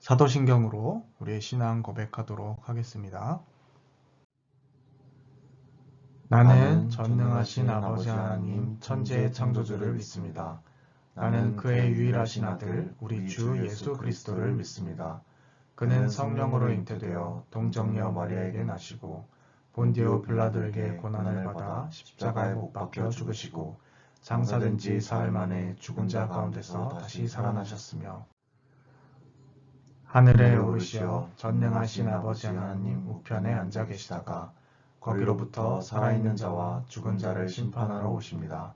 사도신경으로 우리의 신앙 고백하도록 하겠습니다. 나는 전능하신 아버지 하나님 천지의 창조주를 믿습니다. 나는 그의 유일하신 아들 우리 주 예수 그리스도를 믿습니다. 그는 성령으로 잉태되어 동정녀 마리아에게 나시고 본디오 빌라도에게 고난을 받아 십자가에 못 박혀 죽으시고 장사된 지 사흘 만에 죽은 자 가운데서 다시 살아나셨으며 하늘에 오르시어 전능하신 아버지 하나님 우편에 앉아 계시다가 거기로부터 살아있는 자와 죽은 자를 심판하러 오십니다.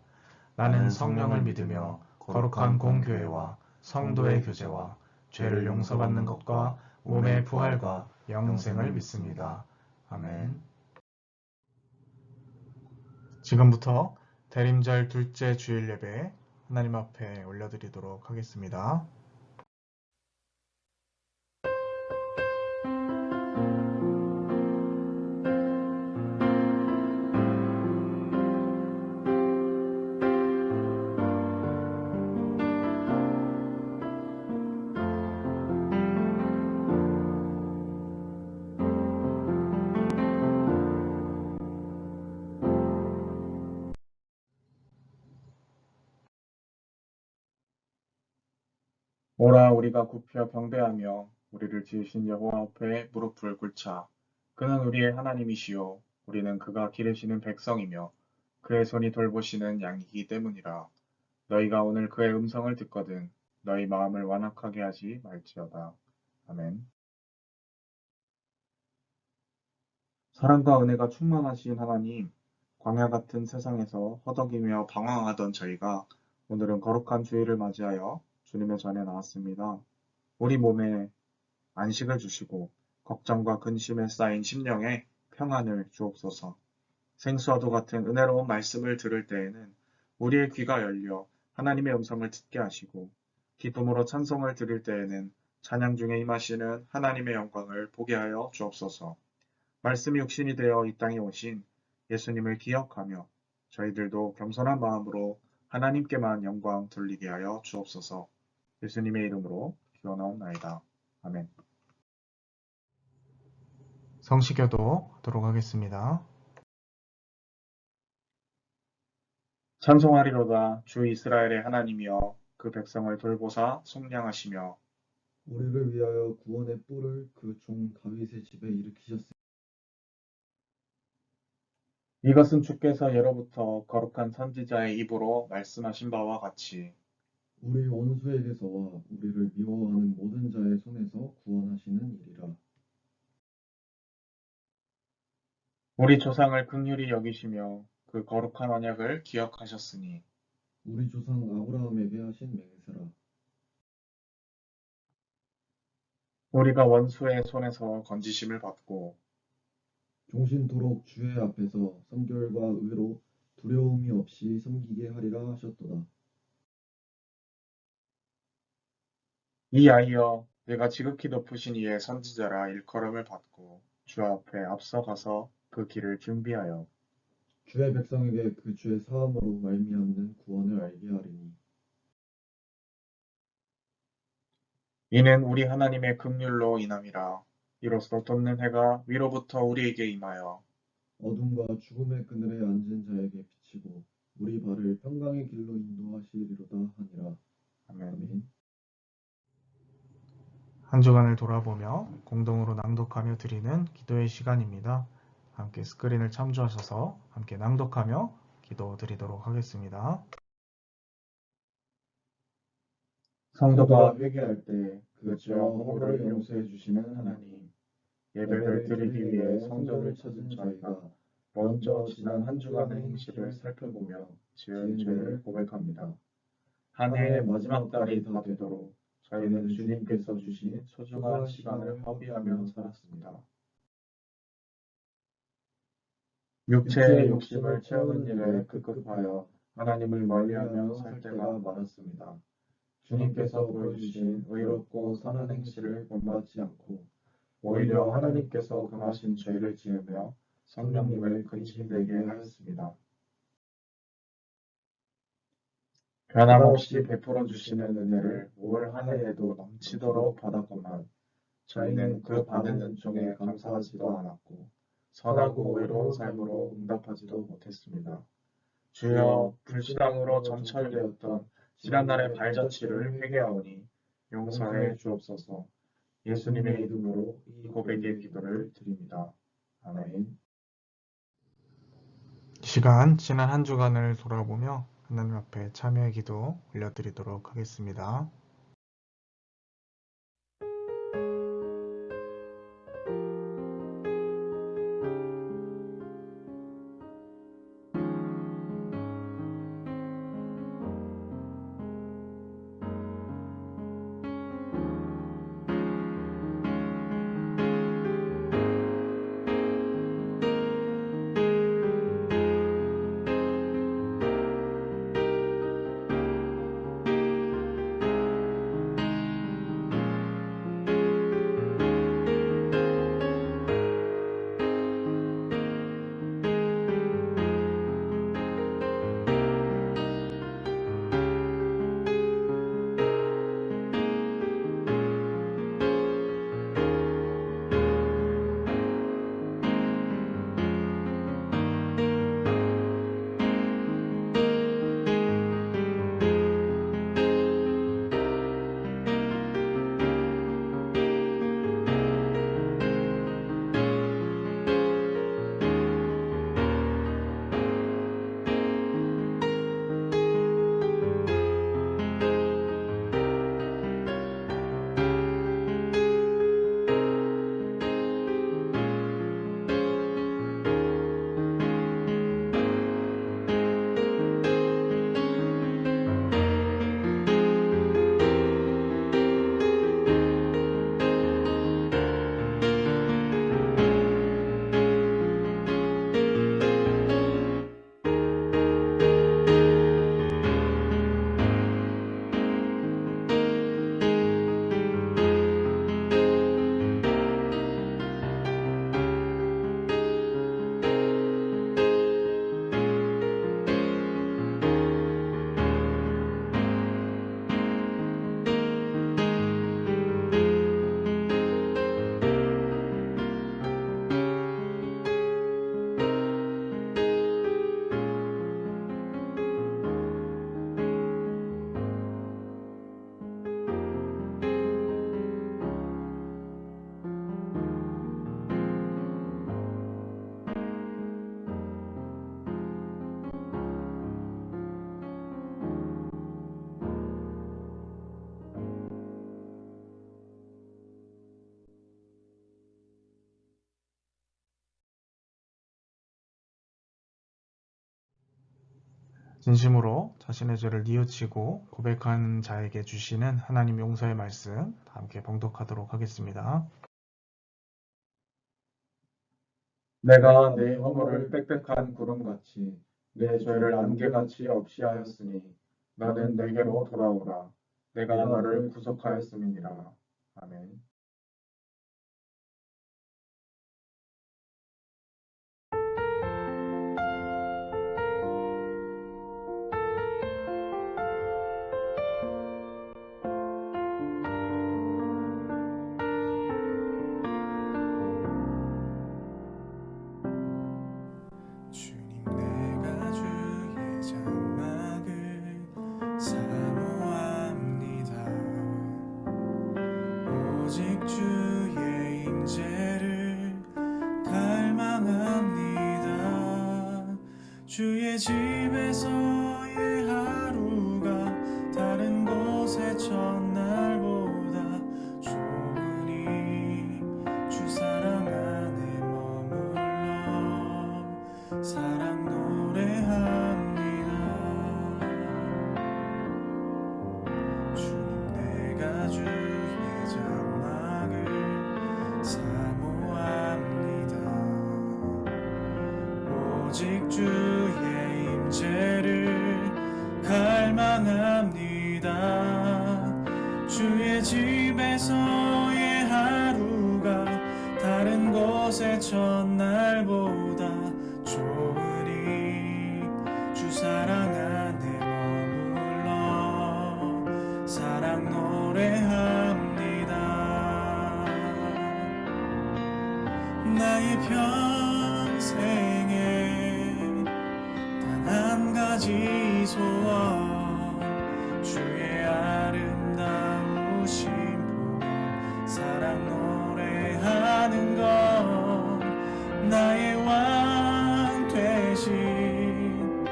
나는 성령을 믿으며 거룩한 공교회와 성도의 교제와 죄를 용서받는 것과 몸의 부활과 영생을 믿습니다. 아멘. 지금부터 대림절 둘째 주일 예배 하나님 앞에 올려드리도록 하겠습니다. 오라 우리가 굽혀 경배하며 우리를 지으신 여호와 앞에 무릎을 꿇자. 그는 우리의 하나님이시요 우리는 그가 기르시는 백성이며 그의 손이 돌보시는 양이기 때문이라. 너희가 오늘 그의 음성을 듣거든 너희 마음을 완악하게 하지 말지어다. 아멘. 사랑과 은혜가 충만하신 하나님, 광야 같은 세상에서 허덕이며 방황하던 저희가 오늘은 거룩한 주일을 맞이하여 주님의 전에 나왔습니다. 우리 몸에 안식을 주시고 걱정과 근심에 쌓인 심령에 평안을 주옵소서. 생수와도 같은 은혜로운 말씀을 들을 때에는 우리의 귀가 열려 하나님의 음성을 듣게 하시고 기쁨으로 찬송을 드릴 때에는 찬양 중에 임하시는 하나님의 영광을 보게 하여 주옵소서. 말씀이 육신이 되어 이 땅에 오신 예수님을 기억하며 저희들도 겸손한 마음으로 하나님께만 영광 돌리게 하여 주옵소서. 예수님의 이름으로 기원하옵나이다. 아멘. 성시교도 하도록 하겠습니다. 찬송하리로다 주 이스라엘의 하나님이여 그 백성을 돌보사 속량하시며 우리를 위하여 구원의 뿔을 그 종 다윗의 집에 일으키셨으니 이것은 주께서 예로부터 거룩한 선지자의 입으로 말씀하신 바와 같이 우리 원수에게서와 우리를 미워하는 모든 자의 손에서 구원하시는 일이라. 우리 조상을 긍휼히 여기시며 그 거룩한 언약을 기억하셨으니 우리 조상 아브라함에게 하신 맹세라. 우리가 원수의 손에서 건지심을 받고 종신토록 주의 앞에서 성결과 의로 두려움이 없이 섬기게 하리라 하셨도다. 이아이여 내가 지극히 높으신 이의 선지자라 일컬음을 받고 주 앞에 앞서가서 그 길을 준비하여 주의 백성에게 그 주의 사함으로 말미암는 구원을 알게 하리니 이는 우리 하나님의 긍휼로 인함이라. 이로써 돋는 해가 위로부터 우리에게 임하여 어둠과 죽음의 그늘에 앉은 자에게 비치고 우리 발을 평강의 길로 인도하시리로다 하니라. 아멘. 아멘. 한 주간을 돌아보며 공동으로 낭독하며 드리는 기도의 시간입니다. 함께 스크린을 참조하셔서 함께 낭독하며 기도 드리도록 하겠습니다. 성도가 회개할 때 그 죄와 허물을 용서해 주시는 하나님, 예배를 드리기 위해 성전을 찾은 저희가 먼저 지난 한 주간의 행실을 살펴보며 지은 죄를 고백합니다. 한 해의 마지막 달이 다 되도록 저희는 주님께서 주신 소중한 시간을 허비하며 살았습니다. 육체의 욕심을 채우는 일에 급급하여 하나님을 멀리하며 살 때가 많았습니다. 주님께서 보여주신 의롭고 선한 행실을 본받지 않고 오히려 하나님께서 금하신 죄를 지으며 성령님을 근심되게 하였습니다. 변함없이 베풀어 주시는 은혜를 올 한 해에도 넘치도록 받았건만 저희는 그 받은 은총에 감사하지도 않았고 선하고 의로운 삶으로 응답하지도 못했습니다. 주여, 불신앙으로 점철되었던 지난날의 발자취를 회개하오니 용서해 주옵소서. 예수님의 이름으로 이 고백의 기도를 드립니다. 아멘. 이 시간 지난 한 주간을 돌아보며 하나님 앞에 참여의 기도 올려드리도록 하겠습니다. 진심으로 자신의 죄를 뉘우치고 고백하는 자에게 주시는 하나님 용서의 말씀 함께 봉독하도록 하겠습니다. 내가 내 허물을 빽빽한 구름같이 내 죄를 안개같이 없이 하였으니 너는 내게로 돌아오라. 내가 너를 구속하였음이니라. 아멘. 주님 내가 주의 장막을 사모합니다. 오직 주의 임재를 갈망합니다. 주의 집에서의 하루가 다른 곳의 첫날보다 좋으니 주 사랑 안에 머물러 사랑 노래합니다. 주님 내가 주의 장막을 사모합니다. 오직 주의 임재를 갈망합니다. 주의 집에서의 하루가 다른 곳의 첫날보다 좋으니 주 사랑 안에 머물러 사랑 노래합니다. 나의 평생에 단 한 가지 소원 주의 아름다우신 보며 사랑 노래하는 것 나의 왕 되신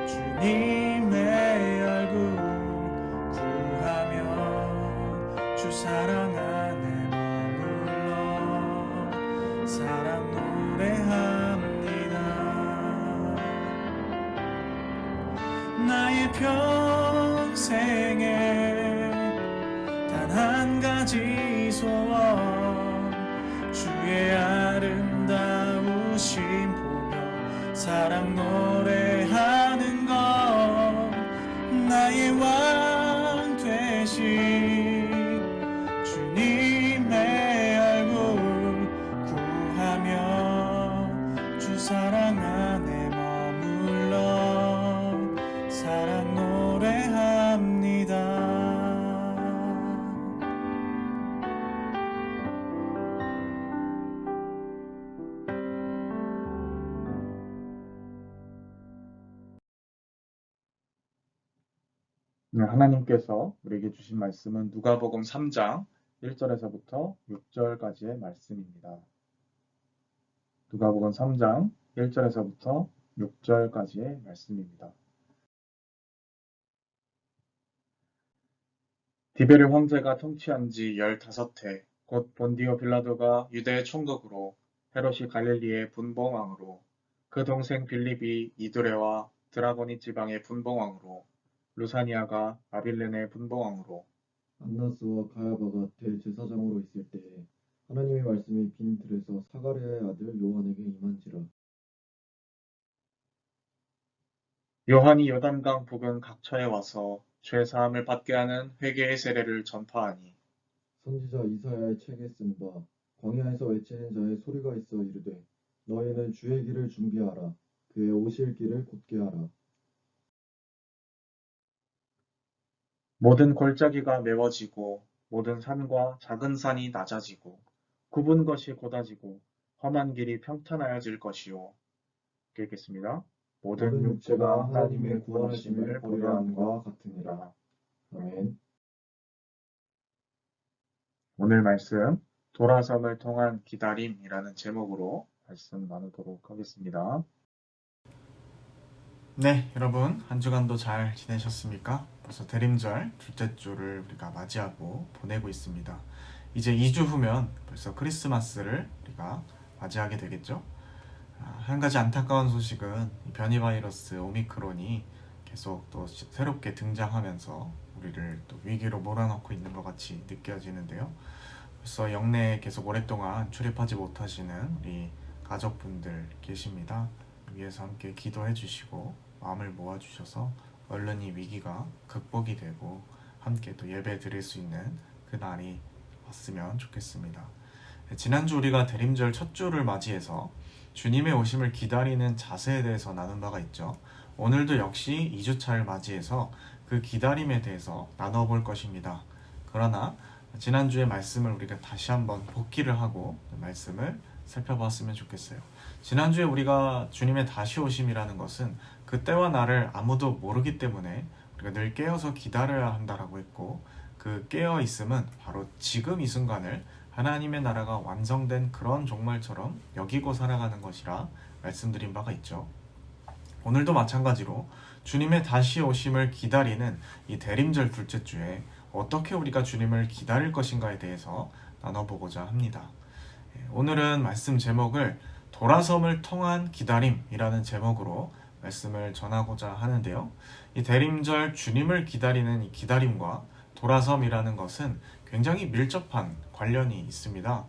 주님의 얼굴 구하며 주 사랑 안에 머물러 사랑 노래합니다. 나의 평생에 단 한 가지 소원 주의 아름다우신 보며 사랑 노래하는 것 나의 왕 되신 주님의 얼굴 구하며 주 사랑 안에 머물러 사랑 노래합니다. 네, 하나님께서 우리에게 주신 말씀은 누가복음 3장 1절에서부터 6절까지의 말씀입니다. 누가복음 3장 1절에서부터 6절까지의 말씀입니다. 디베르 황제가 통치한 지 15해, 곧 본디오 빌라도가 유대의 총독으로, 헤롯이 갈릴리의 분봉왕으로, 그 동생 빌립이 이두레와 드라고니 지방의 분봉왕으로, 루사니아가 아빌레네 분봉왕으로, 안나스와 가야바가 대제사장으로 있을 때에 하나님의 말씀이 빈 들에서 사가랴의 아들 요한에게 임한지라. 요한이 요단강 부근 각처에 와서 죄 사함을 받게 하는 회개의 세례를 전파하니 선지자 이사야의 책에 쓴 바 광야에서 외치는 자의 소리가 있어 이르되 너희는 주의 길을 준비하라. 그의 오실 길을 곧게 하라. 모든 골짜기가 메워지고 모든 산과 작은 산이 낮아지고 굽은 것이 곧아지고 험한 길이 평탄하여질 것이요. 읽겠습니다. 모든 육체가 하나님의 구원하심을 보려 함과 같으니라. 아멘. 오늘 말씀 돌아섬을 통한 기다림이라는 제목으로 말씀 나누도록 하겠습니다. 네, 여러분 한 주간도 잘 지내셨습니까? 벌써 대림절 둘째 주를 우리가 맞이하고 보내고 있습니다. 이제 2주 후면 벌써 크리스마스를 우리가 맞이하게 되겠죠? 한 가지 안타까운 소식은 이 변이 바이러스 오미크론이 계속 또 새롭게 등장하면서 우리를 또 위기로 몰아넣고 있는 것 같이 느껴지는데요. 벌써 영내에 계속 오랫동안 출입하지 못하시는 우리 가족분들 계십니다. 위에서 함께 기도해 주시고 마음을 모아주셔서 얼른 이 위기가 극복이 되고 함께 또 예배 드릴 수 있는 그 날이 왔으면 좋겠습니다. 지난주 우리가 대림절 첫 주를 맞이해서 주님의 오심을 기다리는 자세에 대해서 나눈 바가 있죠. 오늘도 역시 2주차를 맞이해서 그 기다림에 대해서 나눠볼 것입니다. 그러나 지난주의 말씀을 우리가 다시 한번 복기를 하고 말씀을 살펴봤으면 좋겠어요. 지난주에 우리가 주님의 다시 오심이라는 것은 그 때와 날을 아무도 모르기 때문에 우리가 늘 깨어서 기다려야 한다라고 했고, 그 깨어 있음은 바로 지금 이 순간을 하나님의 나라가 완성된 그런 종말처럼 여기고 살아가는 것이라 말씀드린 바가 있죠. 오늘도 마찬가지로 주님의 다시 오심을 기다리는 이 대림절 둘째 주에 어떻게 우리가 주님을 기다릴 것인가에 대해서 나눠보고자 합니다. 오늘은 말씀 제목을 돌아섬을 통한 기다림이라는 제목으로 말씀을 전하고자 하는데요. 이 대림절 주님을 기다리는 이 기다림과 돌아섬이라는 것은 굉장히 밀접한 관련이 있습니다.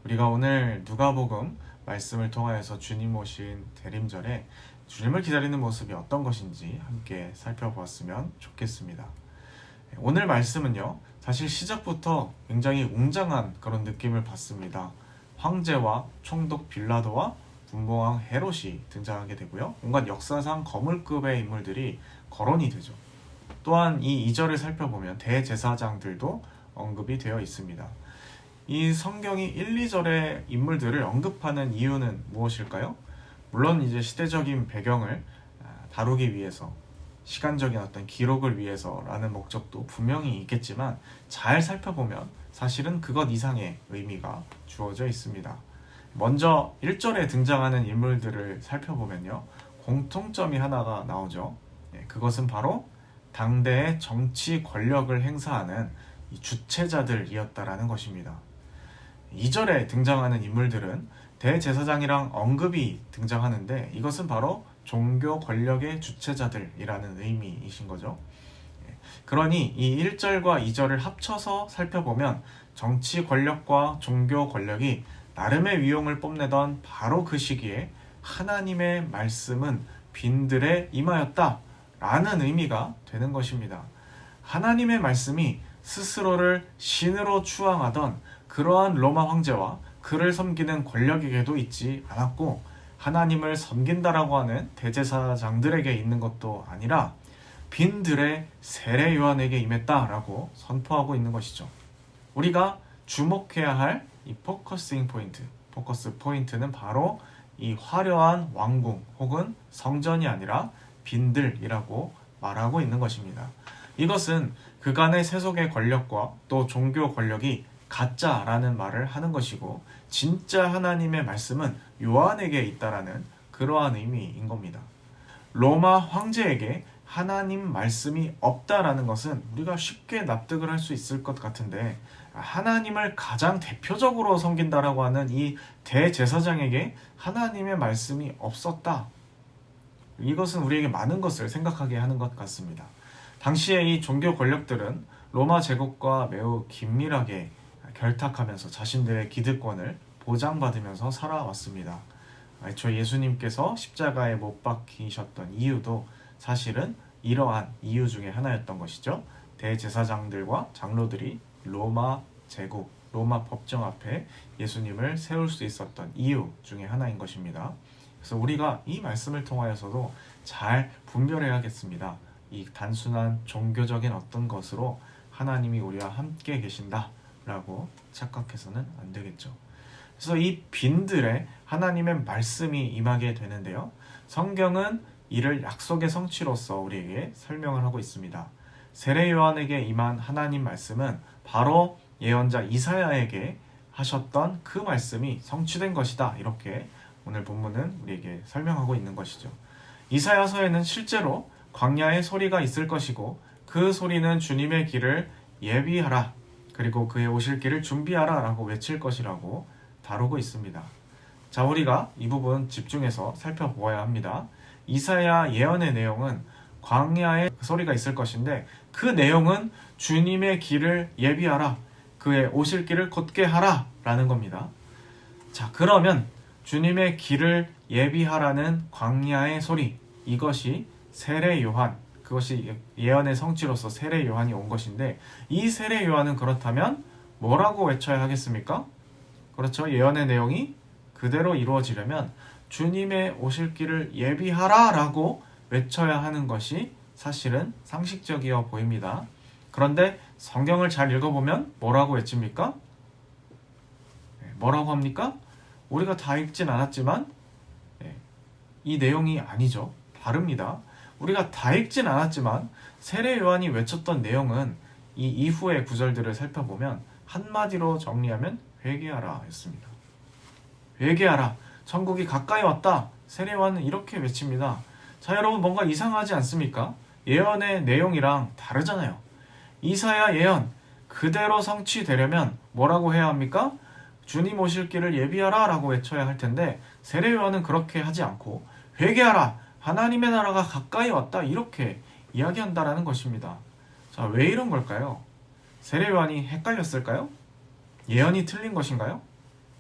우리가 오늘 누가복음 말씀을 통하여서 주님 오신 대림절에 주님을 기다리는 모습이 어떤 것인지 함께 살펴보았으면 좋겠습니다. 오늘 말씀은요, 사실 시작부터 굉장히 웅장한 그런 느낌을 받습니다. 황제와 총독 빌라도와 분봉왕 헤롯이 등장하게 되고요. 온갖 역사상 거물급의 인물들이 거론이 되죠. 또한 이 2절을 살펴보면 대제사장들도 언급이 되어 있습니다. 이 성경이 1, 2절의 인물들을 언급하는 이유는 무엇일까요? 물론 이제 시대적인 배경을 다루기 위해서, 시간적인 어떤 기록을 위해서라는 목적도 분명히 있겠지만 잘 살펴보면 사실은 그것 이상의 의미가 주어져 있습니다. 먼저 1절에 등장하는 인물들을 살펴보면요, 공통점이 하나가 나오죠. 그것은 바로 당대의 정치 권력을 행사하는 이 주체자들이었다라는 것입니다. 2절에 등장하는 인물들은 대제사장이랑 언급이 등장하는데 이것은 바로 종교 권력의 주체자들이라는 의미이신 거죠. 그러니 이 1절과 2절을 합쳐서 살펴보면 정치 권력과 종교 권력이 나름의 위용을 뽐내던 바로 그 시기에 하나님의 말씀은 빈들에 임하였다 라는 의미가 되는 것입니다. 하나님의 말씀이 스스로를 신으로 추앙하던 그러한 로마 황제와 그를 섬기는 권력에게도 있지 않았고, 하나님을 섬긴다라고 하는 대제사장들에게 있는 것도 아니라 빈들의 세례 요한에게 임했다라고 선포하고 있는 것이죠. 우리가 주목해야 할 이 포커스 포인트는 바로 이 화려한 왕궁 혹은 성전이 아니라 빈들이라고 말하고 있는 것입니다. 이것은 그간의 세속의 권력과 또 종교 권력이 가짜라는 말을 하는 것이고, 진짜 하나님의 말씀은 요한에게 있다라는 그러한 의미인 겁니다. 로마 황제에게 하나님 말씀이 없다라는 것은 우리가 쉽게 납득을 할 수 있을 것 같은데, 하나님을 가장 대표적으로 섬긴다라고 하는 이 대제사장에게 하나님의 말씀이 없었다. 이것은 우리에게 많은 것을 생각하게 하는 것 같습니다. 당시에 이 종교 권력들은 로마 제국과 매우 긴밀하게 결탁하면서 자신들의 기득권을 보장받으면서 살아왔습니다. 애초에 예수님께서 십자가에 못 박히셨던 이유도 사실은 이러한 이유 중에 하나였던 것이죠. 대제사장들과 장로들이 로마 제국, 로마 법정 앞에 예수님을 세울 수 있었던 이유 중에 하나인 것입니다. 그래서 우리가 이 말씀을 통하여서도 잘 분별해야겠습니다. 이 단순한 종교적인 어떤 것으로 하나님이 우리와 함께 계신다라고 착각해서는 안 되겠죠. 그래서 이 빈들에 하나님의 말씀이 임하게 되는데요, 성경은 이를 약속의 성취로서 우리에게 설명을 하고 있습니다. 세례 요한에게 임한 하나님 말씀은 바로 예언자 이사야에게 하셨던 그 말씀이 성취된 것이다, 이렇게 오늘 본문은 우리에게 설명하고 있는 것이죠. 이사야서에는 실제로 광야의 소리가 있을 것이고 그 소리는 주님의 길을 예비하라, 그리고 그의 오실 길을 준비하라 라고 외칠 것이라고 다루고 있습니다. 자, 우리가 이 부분 집중해서 살펴보아야 합니다. 이사야 예언의 내용은 광야의 소리가 있을 것인데 그 내용은 주님의 길을 예비하라, 그의 오실 길을 곧게 하라 라는 겁니다. 자, 그러면 주님의 길을 예비하라는 광야의 소리, 이것이 세례 요한, 그것이 예언의 성취로서 세례 요한이 온 것인데, 이 세례 요한은 그렇다면 뭐라고 외쳐야 하겠습니까? 그렇죠. 예언의 내용이 그대로 이루어지려면 주님의 오실 길을 예비하라 라고 외쳐야 하는 것이 사실은 상식적이어 보입니다. 그런데 성경을 잘 읽어보면 뭐라고 외칩니까? 뭐라고 합니까? 우리가 다 읽진 않았지만 이 내용이 아니죠. 다릅니다. 우리가 다 읽진 않았지만 세례 요한이 외쳤던 내용은 이 이후의 구절들을 살펴보면 한마디로 정리하면 회개하라 했습니다. 회개하라. 천국이 가까이 왔다. 세례 요한은 이렇게 외칩니다. 자, 여러분, 뭔가 이상하지 않습니까? 예언의 내용이랑 다르잖아요. 이사야 예언 그대로 성취되려면 뭐라고 해야 합니까? 주님 오실 길을 예비하라 라고 외쳐야 할 텐데, 세례 요한은 그렇게 하지 않고 회개하라, 하나님의 나라가 가까이 왔다, 이렇게 이야기한다라는 것입니다. 자, 왜 이런 걸까요? 세례 요한이 헷갈렸을까요? 예언이 틀린 것인가요?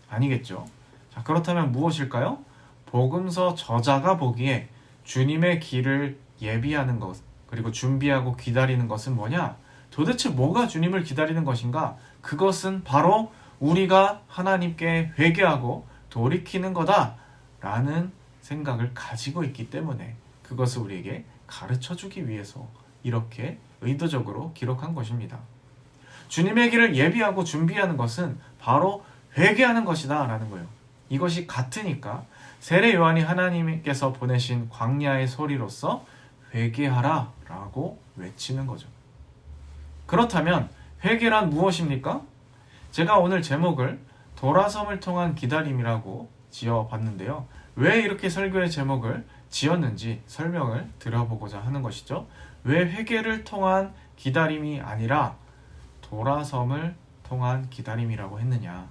아니겠죠. 자, 그렇다면 무엇일까요? 복음서 저자가 보기에 주님의 길을 예비하는 것, 그리고 준비하고 기다리는 것은 뭐냐? 도대체 뭐가 주님을 기다리는 것인가? 그것은 바로 우리가 하나님께 회개하고 돌이키는 거다 라는 생각을 가지고 있기 때문에 그것을 우리에게 가르쳐주기 위해서 이렇게 의도적으로 기록한 것입니다. 주님의 길을 예비하고 준비하는 것은 바로 회개하는 것이다 라는 거예요. 이것이 같으니까 세례 요한이 하나님께서 보내신 광야의 소리로서 회개하라 라고 외치는 거죠. 그렇다면 회개란 무엇입니까? 제가 오늘 제목을 돌아섬을 통한 기다림이라고 지어봤는데요. 왜 이렇게 설교의 제목을 지었는지 설명을 드려보고자 하는 것이죠. 왜 회개를 통한 기다림이 아니라 돌아섬을 통한 기다림이라고 했느냐.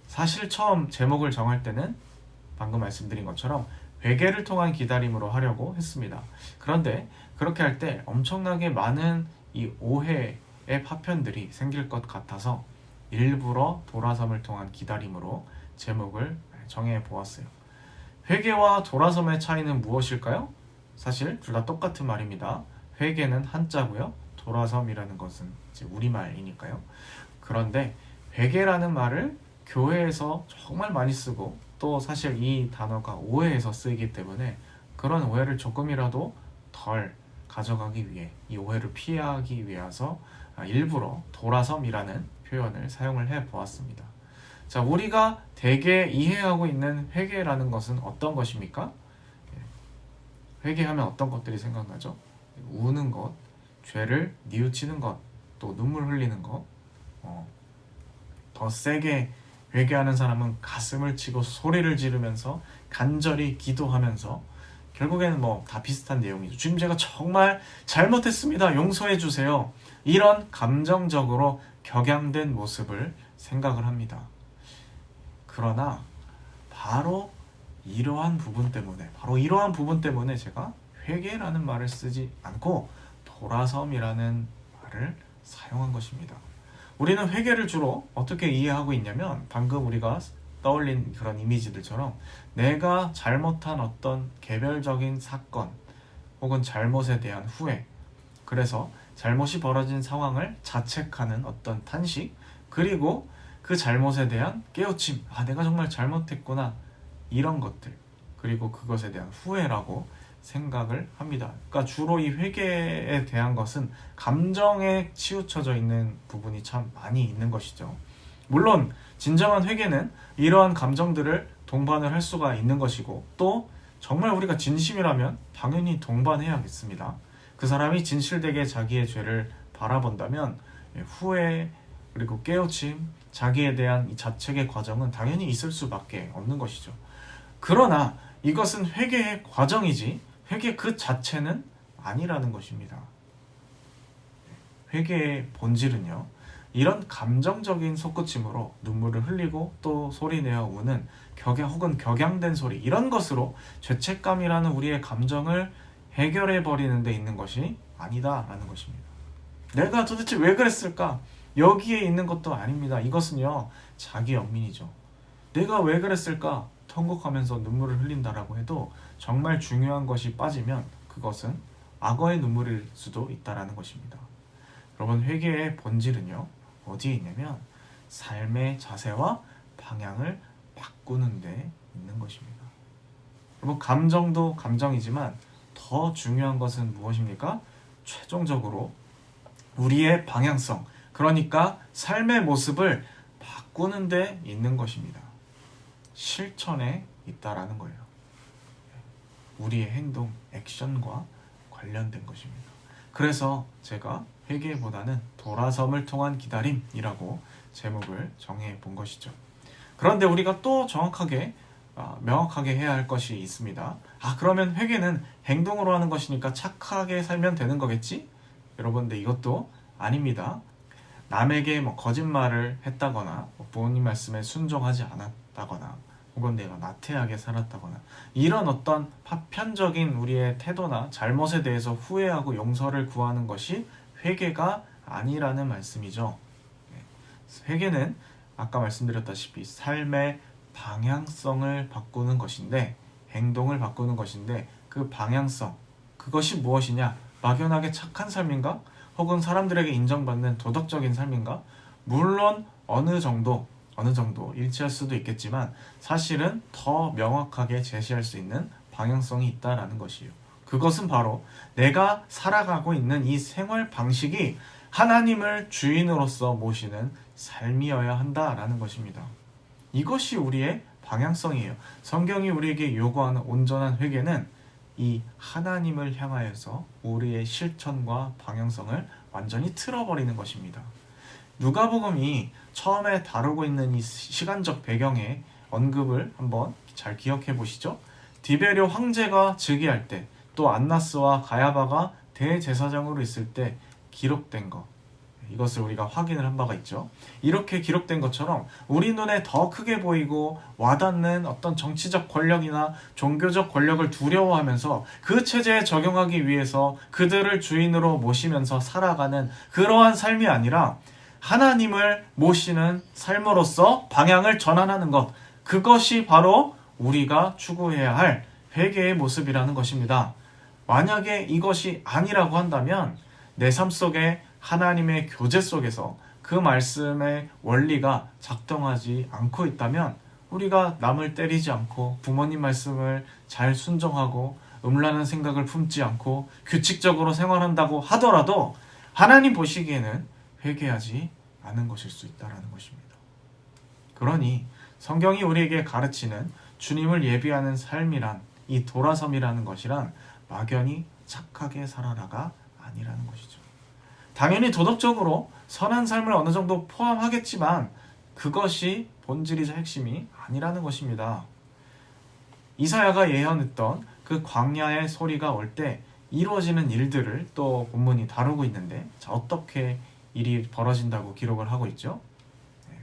사실 처음 제목을 정할 때는 방금 말씀드린 것처럼 회개를 통한 기다림으로 하려고 했습니다. 그런데 그렇게 할 때 엄청나게 많은 이 오해의 파편들이 생길 것 같아서 일부러 돌아섬을 통한 기다림으로 제목을 정해 보았어요. 회개와 돌아섬의 차이는 무엇일까요? 사실 둘 다 똑같은 말입니다. 회개는 한자고요. 돌아섬이라는 것은 이제 우리말이니까요. 그런데 회개라는 말을 교회에서 정말 많이 쓰고 또 사실 이 단어가 오해해서 쓰이기 때문에 그런 오해를 조금이라도 덜 가져가기 위해 이 오해를 피하기 위해서 일부러 돌아섬이라는 표현을 사용을 해 보았습니다. 자, 우리가 대개 이해하고 있는 회개라는 것은 어떤 것입니까? 회개하면 어떤 것들이 생각나죠? 우는 것, 죄를 뉘우치는 것, 또 눈물 흘리는 것. 더 세게 회개하는 사람은 가슴을 치고 소리를 지르면서 간절히 기도하면서 결국에는 뭐 다 비슷한 내용이죠. 주님, 제가 정말 잘못했습니다. 용서해 주세요. 이런 감정적으로 격양된 모습을 생각을 합니다. 그러나 바로 이러한 부분 때문에 제가 회개라는 말을 쓰지 않고 돌아섬이라는 말을 사용한 것입니다. 우리는 회개를 주로 어떻게 이해하고 있냐면 방금 우리가 떠올린 그런 이미지들처럼 내가 잘못한 어떤 개별적인 사건 혹은 잘못에 대한 후회, 그래서 잘못이 벌어진 상황을 자책하는 어떤 탄식, 그리고 그 잘못에 대한 깨우침, 내가 정말 잘못했구나, 이런 것들, 그리고 그것에 대한 후회라고 생각을 합니다. 그러니까 주로 이 회개에 대한 것은 감정에 치우쳐져 있는 부분이 참 많이 있는 것이죠. 물론 진정한 회개는 이러한 감정들을 동반을 할 수가 있는 것이고, 또 정말 우리가 진심이라면 당연히 동반해야겠습니다. 그 사람이 진실되게 자기의 죄를 바라본다면 후회, 그리고 깨우침, 자기에 대한 이 자책의 과정은 당연히 있을 수밖에 없는 것이죠. 그러나 이것은 회개의 과정이지 회개 그 자체는 아니라는 것입니다. 회개의 본질은요, 이런 감정적인 솟구침으로 눈물을 흘리고 또 소리내어 우는 혹은 격양된 소리, 이런 것으로 죄책감이라는 우리의 감정을 해결해 버리는 데 있는 것이 아니다라는 것입니다. 내가 도대체 왜 그랬을까? 여기에 있는 것도 아닙니다. 이것은요, 자기 연민이죠. 내가 왜 그랬을까? 통곡하면서 눈물을 흘린다라고 해도 정말 중요한 것이 빠지면 그것은 악어의 눈물일 수도 있다라는 것입니다. 여러분, 회개의 본질은요, 어디에 있냐면 삶의 자세와 방향을 바꾸는 데 있는 것입니다. 여러분, 감정도 감정이지만 더 중요한 것은 무엇입니까? 최종적으로 우리의 방향성, 그러니까 삶의 모습을 바꾸는 데 있는 것입니다. 실천에 있다라는 거예요. 우리의 행동, 액션과 관련된 것입니다. 그래서 제가 회개보다는 돌아섬을 통한 기다림이라고 제목을 정해 본 것이죠. 그런데 우리가 또 정확하게 명확하게 해야 할 것이 있습니다. 그러면 회개는 행동으로 하는 것이니까 착하게 살면 되는 거겠지? 여러분들, 이것도 아닙니다. 남에게 거짓말을 했다거나 부모님 말씀에 순종하지 않았다거나 혹은 내가 나태하게 살았다거나 이런 어떤 파편적인 우리의 태도나 잘못에 대해서 후회하고 용서를 구하는 것이 회개가 아니라는 말씀이죠. 회개는 아까 말씀드렸다시피 삶의 방향성을 바꾸는 것인데, 행동을 바꾸는 것인데, 그 방향성, 그것이 무엇이냐? 막연하게 착한 삶인가? 혹은 사람들에게 인정받는 도덕적인 삶인가? 물론 어느 정도 일치할 수도 있겠지만 사실은 더 명확하게 제시할 수 있는 방향성이 있다라는 것이에요. 그것은 바로 내가 살아가고 있는 이 생활 방식이 하나님을 주인으로서 모시는 삶이어야 한다라는 것입니다. 이것이 우리의 방향성이에요. 성경이 우리에게 요구하는 온전한 회개는 이 하나님을 향하여서 우리의 실천과 방향성을 완전히 틀어버리는 것입니다. 누가복음이 처음에 다루고 있는 이 시간적 배경의 언급을 한번 잘 기억해 보시죠. 디베rio 황제가 즉위할 때, 또 안나스와 가야바가 대제사장으로 있을 때 기록된 것, 이것을 우리가 확인을 한 바가 있죠. 이렇게 기록된 것처럼 우리 눈에 더 크게 보이고 와닿는 어떤 정치적 권력이나 종교적 권력을 두려워하면서 그 체제에 적용하기 위해서 그들을 주인으로 모시면서 살아가는 그러한 삶이 아니라 하나님을 모시는 삶으로서 방향을 전환하는 것, 그것이 바로 우리가 추구해야 할 회개의 모습이라는 것입니다. 만약에 이것이 아니라고 한다면 내 삶 속에 하나님의 교제 속에서 그 말씀의 원리가 작동하지 않고 있다면, 우리가 남을 때리지 않고 부모님 말씀을 잘 순종하고 음란한 생각을 품지 않고 규칙적으로 생활한다고 하더라도 하나님 보시기에는 회개하지 않은 것일 수 있다는 것입니다. 그러니 성경이 우리에게 가르치는 주님을 예비하는 삶이란, 이 돌아섬이라는 것이란 막연히 착하게 살아라가 아니라는 것이죠. 당연히 도덕적으로 선한 삶을 어느 정도 포함하겠지만 그것이 본질이자 핵심이 아니라는 것입니다. 이사야가 예언했던 그 광야의 소리가 올 때 이루어지는 일들을 또 본문이 다루고 있는데, 자, 어떻게 일이 벌어진다고 기록을 하고 있죠?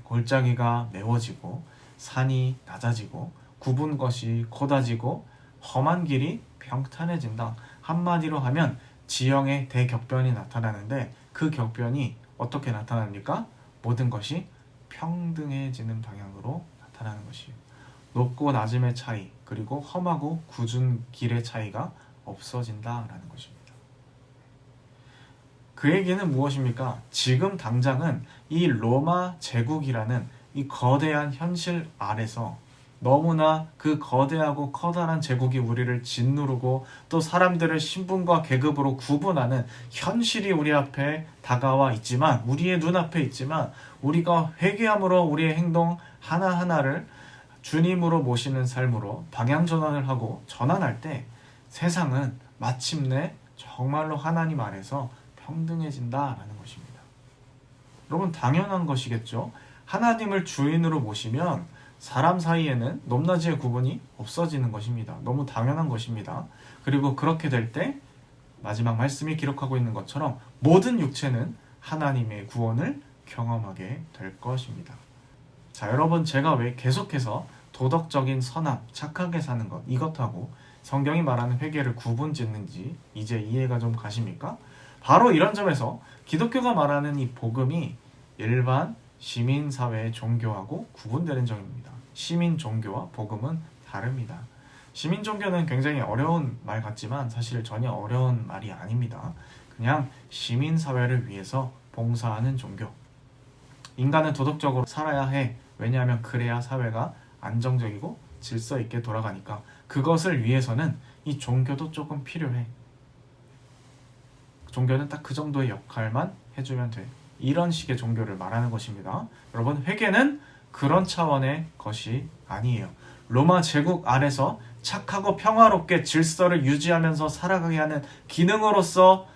골짜기가 메워지고 산이 낮아지고 굽은 것이 곧아지고 험한 길이 평탄해진다. 한마디로 하면 지형의 대격변이 나타나는데, 그 격변이 어떻게 나타납니까? 모든 것이 평등해지는 방향으로 나타나는 것이에요. 높고 낮음의 차이, 그리고 험하고 굳은 길의 차이가 없어진다라는 것입니다. 그 얘기는 무엇입니까? 지금 당장은 이 로마 제국이라는 이 거대한 현실 아래서 너무나 그 거대하고 커다란 제국이 우리를 짓누르고 또 사람들을 신분과 계급으로 구분하는 현실이 우리 앞에 다가와 있지만, 우리의 눈앞에 있지만, 우리가 회개함으로 우리의 행동 하나하나를 주님으로 모시는 삶으로 방향 전환을 하고 전환할 때 세상은 마침내 정말로 하나님 아래서 평등해진다라는 것입니다. 여러분, 당연한 것이겠죠. 하나님을 주인으로 모시면 사람 사이에는 높낮이의 구분이 없어지는 것입니다. 너무 당연한 것입니다. 그리고 그렇게 될 때 마지막 말씀이 기록하고 있는 것처럼 모든 육체는 하나님의 구원을 경험하게 될 것입니다. 자, 여러분, 제가 왜 계속해서 도덕적인 선함, 착하게 사는 것, 이것하고 성경이 말하는 회개를 구분짓는지 이제 이해가 좀 가십니까? 바로 이런 점에서 기독교가 말하는 이 복음이 일반 시민사회의 종교하고 구분되는 점입니다. 시민 종교와 복음은 다릅니다. 시민 종교는 굉장히 어려운 말 같지만 사실 전혀 어려운 말이 아닙니다. 그냥 시민사회를 위해서 봉사하는 종교. 인간은 도덕적으로 살아야 해. 왜냐하면 그래야 사회가 안정적이고 질서 있게 돌아가니까. 그것을 위해서는 이 종교도 조금 필요해. 종교는 딱 그 정도의 역할만 해주면 돼. 이런 식의 종교를 말하는 것입니다. 여러분, 회개는 그런 차원의 것이 아니에요. 로마 제국 아래서 착하고 평화롭게 질서를 유지하면서 살아가게 하는 기능으로서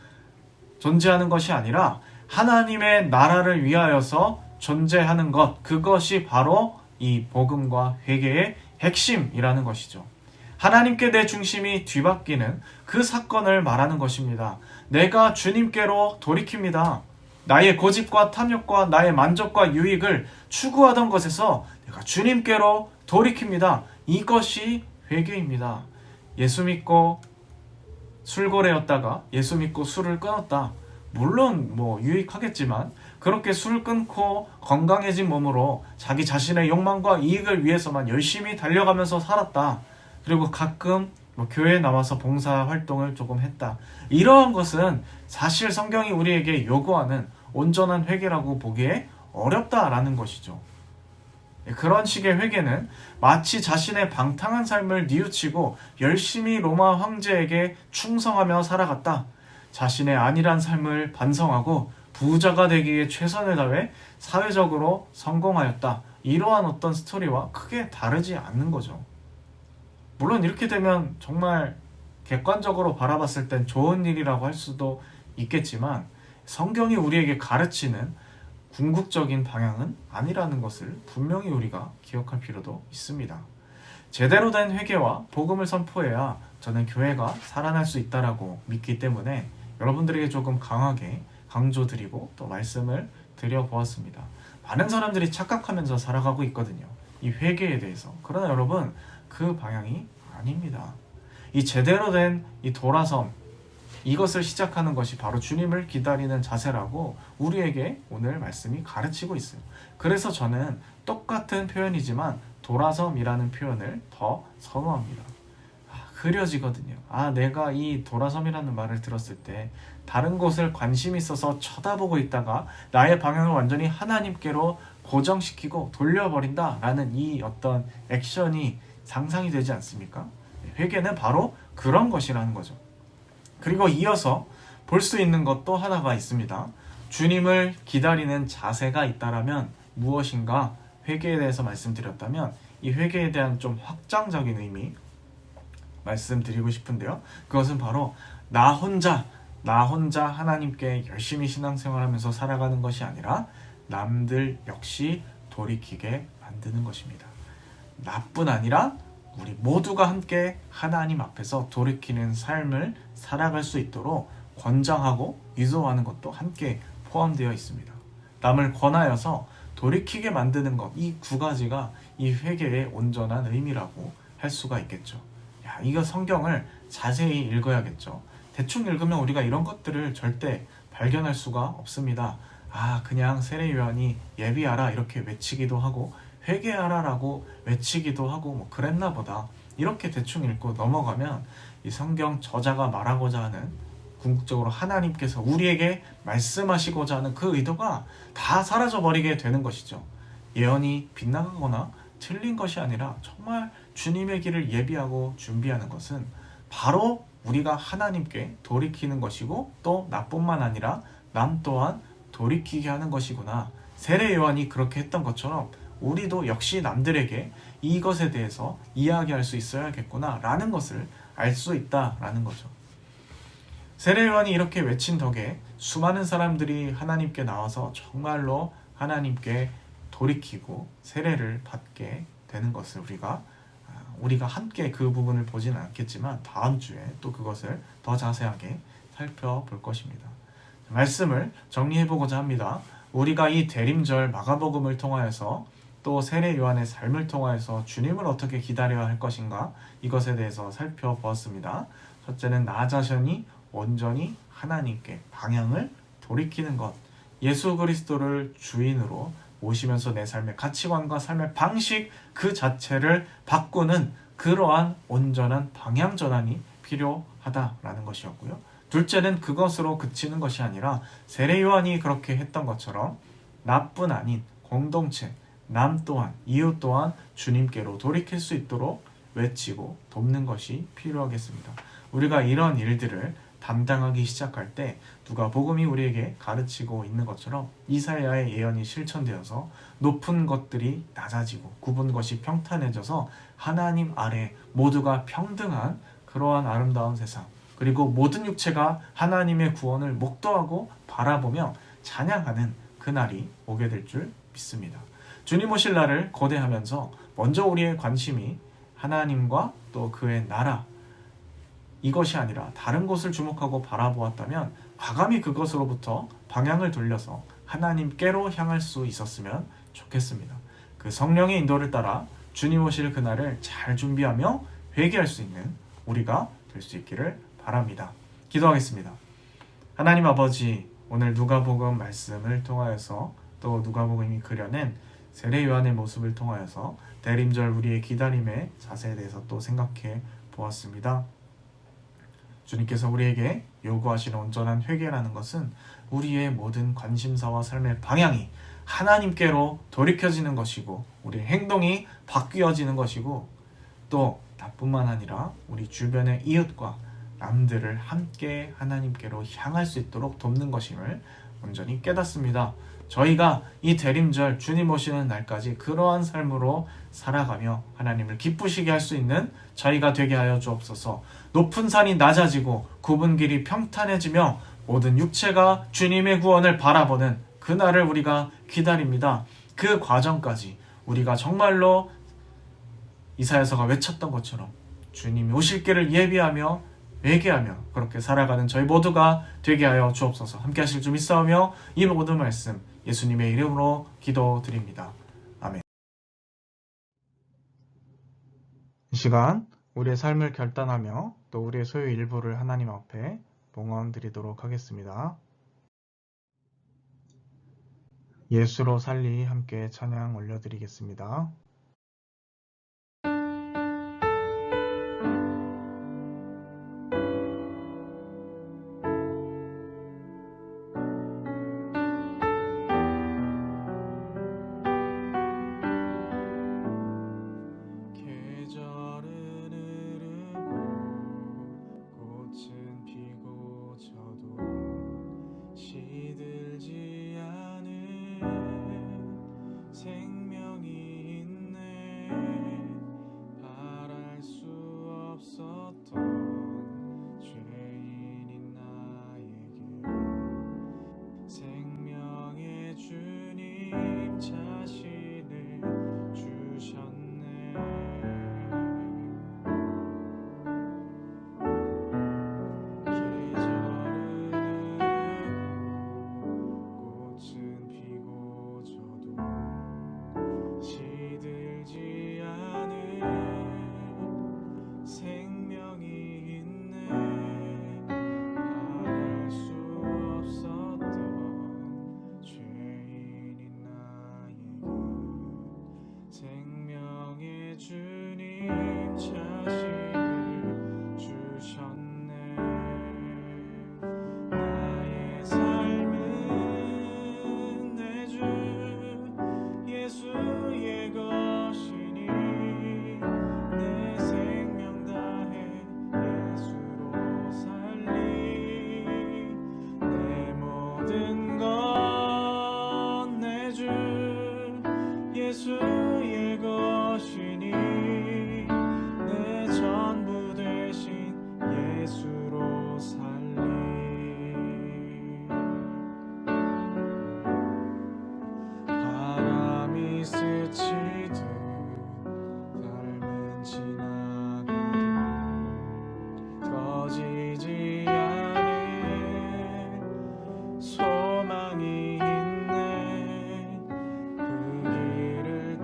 존재하는 것이 아니라 하나님의 나라를 위하여서 존재하는 것, 그것이 바로 이 복음과 회개의 핵심이라는 것이죠. 하나님께 내 중심이 뒤바뀌는 그 사건을 말하는 것입니다. 내가 주님께로 돌이킵니다. 나의 고집과 탐욕과 나의 만족과 유익을 추구하던 것에서 내가 주님께로 돌이킵니다. 이것이 회개입니다. 예수 믿고 술고래였다가 예수 믿고 술을 끊었다. 물론 유익하겠지만 그렇게 술 끊고 건강해진 몸으로 자기 자신의 욕망과 이익을 위해서만 열심히 달려가면서 살았다. 그리고 가끔 교회에 나와서 봉사활동을 조금 했다. 이러한 것은 사실 성경이 우리에게 요구하는 온전한 회개라고 보기에 어렵다라는 것이죠. 그런 식의 회개는 마치 자신의 방탕한 삶을 뉘우치고 열심히 로마 황제에게 충성하며 살아갔다. 자신의 안일한 삶을 반성하고 부자가 되기 위해 최선을 다해 사회적으로 성공하였다. 이러한 어떤 스토리와 크게 다르지 않는 거죠. 물론 이렇게 되면 정말 객관적으로 바라봤을 땐 좋은 일이라고 할 수도 있겠지만 성경이 우리에게 가르치는 궁극적인 방향은 아니라는 것을 분명히 우리가 기억할 필요도 있습니다. 제대로 된 회개와 복음을 선포해야 저는 교회가 살아날 수 있다라고 믿기 때문에 여러분들에게 조금 강하게 강조드리고 또 말씀을 드려보았습니다. 많은 사람들이 착각하면서 살아가고 있거든요. 이 회개에 대해서. 그러나 여러분, 그 방향이 아닙니다. 이 제대로 된 이 돌아섬, 이것을 시작하는 것이 바로 주님을 기다리는 자세라고 우리에게 오늘 말씀이 가르치고 있어요. 그래서 저는 똑같은 표현이지만 돌아섬이라는 표현을 더 선호합니다. 흐려지거든요. 내가 이 돌아섬이라는 말을 들었을 때 다른 곳을 관심이 있어서 쳐다보고 있다가 나의 방향을 완전히 하나님께로 고정시키고 돌려버린다 라는 이 어떤 액션이 상상이 되지 않습니까? 회개는 바로 그런 것이라는 거죠. 그리고 이어서 볼 수 있는 것 또 하나가 있습니다. 주님을 기다리는 자세가 있다라면 무엇인가 회개에 대해서 말씀드렸다면 이 회개에 대한 좀 확장적인 의미 말씀드리고 싶은데요. 그것은 바로 나 혼자 하나님께 열심히 신앙생활하면서 살아가는 것이 아니라 남들 역시 돌이키게 만드는 것입니다. 나뿐 아니라 우리 모두가 함께 하나님 앞에서 돌이키는 삶을 살아갈 수 있도록 권장하고 유도하는 것도 함께 포함되어 있습니다. 남을 권하여서 돌이키게 만드는 것, 이 두 가지가 이 회개의 온전한 의미라고 할 수가 있겠죠. 이거 성경을 자세히 읽어야겠죠. 대충 읽으면 우리가 이런 것들을 절대 발견할 수가 없습니다. 그냥 세례요한이 예비하라 이렇게 외치기도 하고 회개하라라고 외치기도 하고 뭐 그랬나 보다 이렇게 대충 읽고 넘어가면 이 성경 저자가 말하고자 하는 궁극적으로 하나님께서 우리에게 말씀하시고자 하는 그 의도가 다 사라져버리게 되는 것이죠. 예언이 빗나가거나 틀린 것이 아니라 정말 주님의 길을 예비하고 준비하는 것은 바로 우리가 하나님께 돌이키는 것이고 또 나뿐만 아니라 남 또한 돌이키게 하는 것이구나. 세례 요한이 그렇게 했던 것처럼 우리도 역시 남들에게 이것에 대해서 이야기할 수 있어야겠구나 라는 것을 알 수 있다라는 거죠. 세례 요한이 이렇게 외친 덕에 수많은 사람들이 하나님께 나와서 정말로 하나님께 돌이키고 세례를 받게 되는 것을 우리가 함께 그 부분을 보지는 않겠지만 다음 주에 또 그것을 더 자세하게 살펴볼 것입니다. 말씀을 정리해보고자 합니다. 우리가 이 대림절 마가복음을 통하여서 또 세례 요한의 삶을 통하여서 주님을 어떻게 기다려야 할 것인가 이것에 대해서 살펴보았습니다. 첫째는 나 자신이 온전히 하나님께 방향을 돌이키는 것, 예수 그리스도를 주인으로 모시면서 내 삶의 가치관과 삶의 방식 그 자체를 바꾸는 그러한 온전한 방향 전환이 필요하다라는 것이었고요. 둘째는 그것으로 그치는 것이 아니라 세례 요한이 그렇게 했던 것처럼 나뿐 아닌 공동체, 남 또한 이웃 또한 주님께로 돌이킬 수 있도록 외치고 돕는 것이 필요하겠습니다. 우리가 이런 일들을 담당하기 시작할 때 누가복음이 우리에게 가르치고 있는 것처럼 이사야의 예언이 실천되어서 높은 것들이 낮아지고 굽은 것이 평탄해져서 하나님 아래 모두가 평등한 그러한 아름다운 세상, 그리고 모든 육체가 하나님의 구원을 목도하고 바라보며 찬양하는 그날이 오게 될 줄 믿습니다. 주님 오실 날을 고대하면서 먼저 우리의 관심이 하나님과 또 그의 나라 이것이 아니라 다른 곳을 주목하고 바라보았다면 과감히 그것으로부터 방향을 돌려서 하나님께로 향할 수 있었으면 좋겠습니다. 그 성령의 인도를 따라 주님 오실 그날을 잘 준비하며 회개할 수 있는 우리가 될 수 있기를 바랍니다. 기도하겠습니다. 하나님 아버지, 오늘 누가복음 말씀을 통하여서 또 누가복음이 그려낸 세례 요한의 모습을 통하여서 대림절 우리의 기다림의 자세에 대해서 또 생각해 보았습니다. 주님께서 우리에게 요구하시는 온전한 회개라는 것은 우리의 모든 관심사와 삶의 방향이 하나님께로 돌이켜지는 것이고 우리의 행동이 바뀌어지는 것이고 또 나뿐만 아니라 우리 주변의 이웃과 남들을 함께 하나님께로 향할 수 있도록 돕는 것임을 온전히 깨닫습니다. 저희가 이 대림절 주님 오시는 날까지 그러한 삶으로 살아가며 하나님을 기쁘시게 할 수 있는 저희가 되게 하여 주옵소서. 높은 산이 낮아지고 굽은 길이 평탄해지며 모든 육체가 주님의 구원을 바라보는 그날을 우리가 기다립니다. 그 과정까지 우리가 정말로 이사야서가 외쳤던 것처럼 주님이 오실 길을 예비하며 회개하며 그렇게 살아가는 저희 모두가 되게 하여 주옵소서. 함께 하실 줄 믿사오며 이 모든 말씀 예수님의 이름으로 기도드립니다. 아멘. 이 시간 우리의 삶을 결단하며 또 우리의 소유 일부를 하나님 앞에 봉헌 드리도록 하겠습니다. 예수로 살리 함께 찬양 올려드리겠습니다. 예수의 것이니 내 전부 되신 예수로 살리. 바람이 스치듯 삶은 지나가도 꺼지지 않은 소망이 있네. 그 길을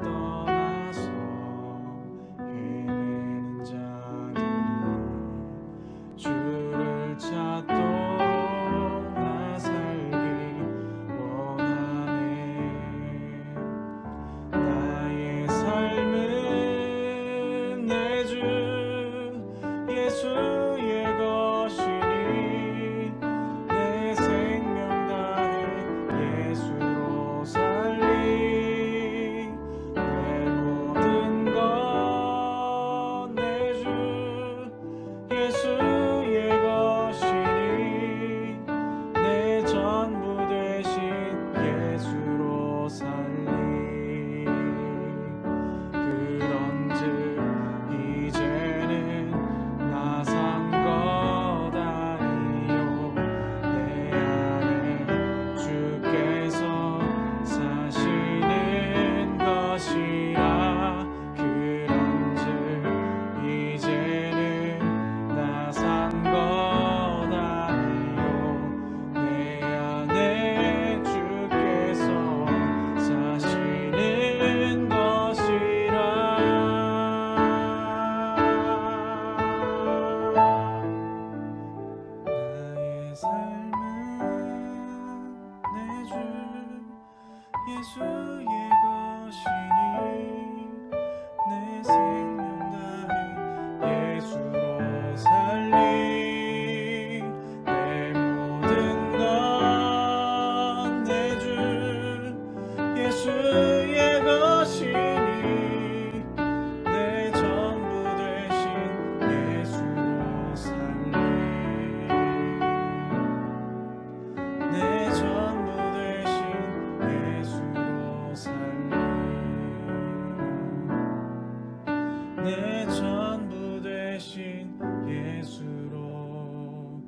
내 전부 되신 예수로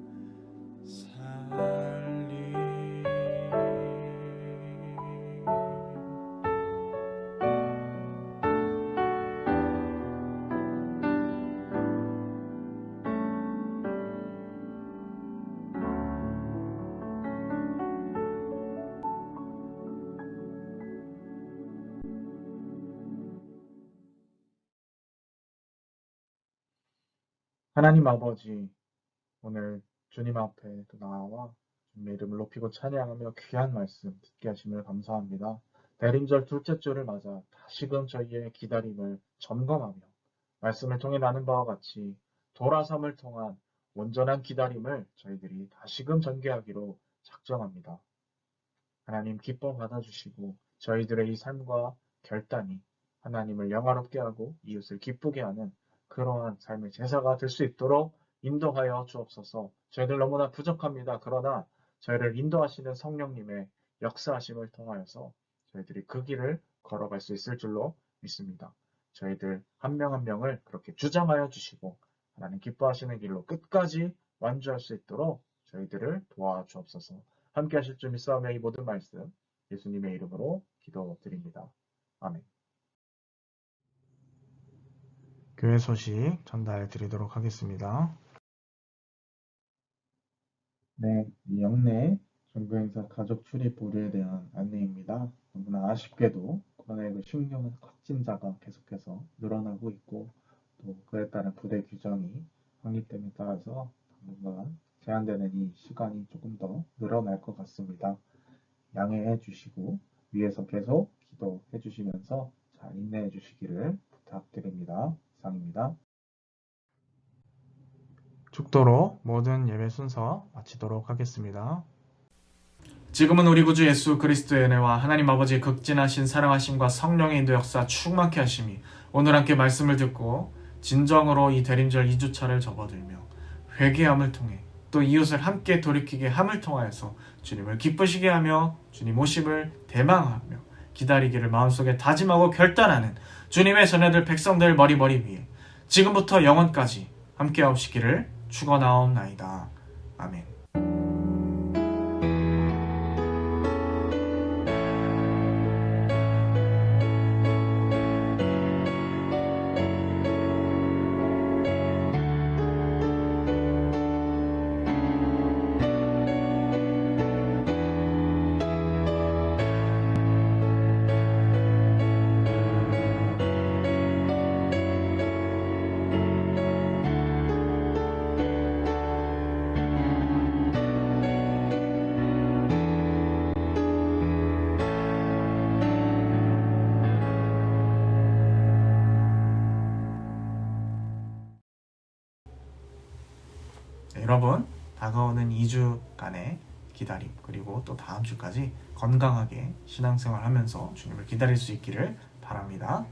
살리. 하나님 아버지, 오늘 주님 앞에 또 나와 주님의 이름을 높이고 찬양하며 귀한 말씀 듣게 하심을 감사합니다. 대림절 둘째 주를 맞아 다시금 저희의 기다림을 점검하며 말씀을 통해 나눈 바와 같이 돌아섬을 통한 온전한 기다림을 저희들이 다시금 전개하기로 작정합니다. 하나님 기뻐 받아주시고 저희들의 이 삶과 결단이 하나님을 영화롭게 하고 이웃을 기쁘게 하는 그러한 삶의 제사가 될 수 있도록 인도하여 주옵소서. 저희들 너무나 부족합니다. 그러나 저희를 인도하시는 성령님의 역사하심을 통하여서 저희들이 그 길을 걸어갈 수 있을 줄로 믿습니다. 저희들 한 명 한 명을 그렇게 주장하여 주시고 하나님 기뻐하시는 길로 끝까지 완주할 수 있도록 저희들을 도와주옵소서. 함께 하실 줄 믿사오며 이 모든 말씀 예수님의 이름으로 기도드립니다. 아멘. 교회 소식 전달 드리도록 하겠습니다. 네, 이 영내 종교행사 가족 출입 보류에 대한 안내입니다. 너무나 아쉽게도 코로나19 신규 확진자가 계속해서 늘어나고 있고 또 그에 따른 부대 규정이 확립됨에 따라서 당분간 제한되는 이 시간이 조금 더 늘어날 것 같습니다. 양해해 주시고 위에서 계속 기도해 주시면서 잘 인내해 주시기를 부탁드립니다. 이상입니다. 축도로 모든 예배 순서 마치도록 하겠습니다. 지금은 우리 구주 예수 그리스도의 은혜와 하나님 아버지의 극진하신 사랑하심과 성령의 인도 역사 충만케 하심이 오늘 함께 말씀을 듣고 진정으로 이 대림절 2주차를 접어들며 회개함을 통해 또 이웃을 함께 돌이키게 함을 통하여서 주님을 기쁘시게 하며 주님 오심을 대망하며 기다리기를 마음속에 다짐하고 결단하는 주님의 전해들 백성들 머리머리 위에 지금부터 영원까지 함께 하옵시기를 축원하옵나이다. 아멘. 여러분, 다가오는 2주간의 기다림 그리고 또 다음 주까지 건강하게 신앙생활 하면서 주님을 기다릴 수 있기를 바랍니다.